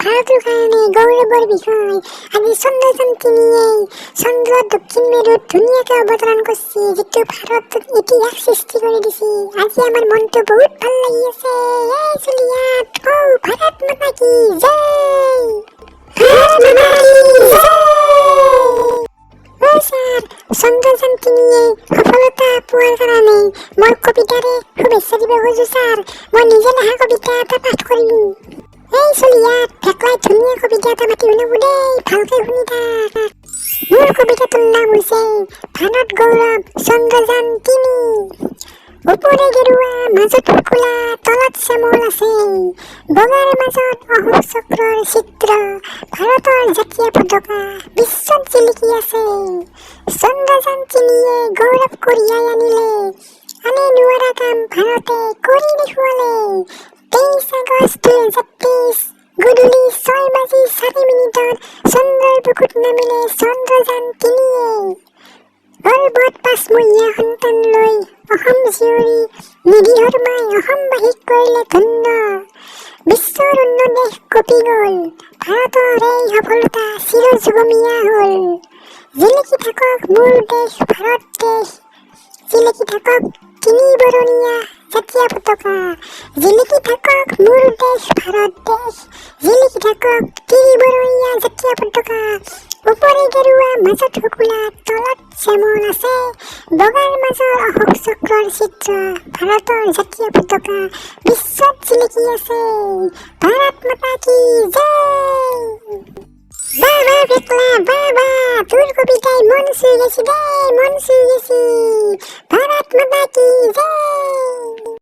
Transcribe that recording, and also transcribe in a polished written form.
ভাৰতৰ কাৰণে গৌৰৱৰ বিষয়। আজি চন্দ্ৰযান-3 চন্দ্ৰৰ দক্ষিণ মেৰুত ধুনীয়াকৈ অৱতৰণ কৰিছে, যিটো ভাৰতত ইতিহাস সৃষ্টি কৰি দিছে। আজি আমাৰ মনটো বহুত ভাল লাগি আছে। এই চলিয়াত ভাৰত মাতা কি জয়, ভাৰত মাতা কি জয়। স্যাৰ, চন্দ্ৰযান-3 সফলতা পোৱাৰ কাৰণে মই কবিতাৰে শুভেচ্ছা দিব খুজো স্যাৰ। মই নিজে লেখা কবিতা এটা পাঠ কৰিম। এই চলিয়াত ভেকলাই ধুনীয়া কবিতা এটা মাতি শুনাব দেই, ভালকে শুনি থাক। মোৰ কবিতাটোৰ নাম হৈছে ভাৰত গৌৰৱ চন্দ্ৰযান-3। ওপৰে গেৰুৱা মাজত ফুলা তলত শ্যামল আছে, বগাৰ মাজত অশোক চক্ৰৰ চিত্ৰ, ভাৰতৰ জাতীয় পতাকা বিশ্বত জিলিকি আছে। চন্দ্ৰযান-3 গৌৰৱ কঢ়িয়াই আনিলে, আনে নোৱাৰা কাম ভাৰতে কৰি দেখুৱালে। 23 আগষ্ট 2023 গধূলি 6:04 চন্দ্ৰৰ বুকুত নামিলে চন্দ্ৰযান-3। গৰ্ভত 5 মহীয়া সন্তান লৈ অসম জীয়ৰী নিধিহৰ মাই অসমবাসীক কৰিলে ধন্য। বিশ্বৰ অন্য দেশ কঁপি গ'ল, ভাৰতৰ এই সফলতা চিৰযুগমীয়া হ'ল। জিলিকি থাকক মোৰ দেশ ভাৰত দেশ, জিলিকি থাকক 3 বৰণীয়া জাতীয় পতাকা, জিলিকি থাকক মোৰ দেশ ভাৰত দেশ, জিলিকি থাকক 3 বৰণীয়া জাতীয় পতাকা। ওপৰে গেৰুৱা মাজত শুকুলা তলত শ্যামল আছে, বগাৰ মাজৰ অশোক চক্ৰৰ চিত্ৰ, ভাৰতৰ জাতীয় পতাকা বিশ্বত জিলিকি আছে। ভাৰত মাতা কি জয়। বাহ বাহ ভেকলা, বাহ বাহ, তোৰ কবিতাই মন চুই গেছি দেই, মন চুই গেছি। ভাৰত মাতা কি জয়।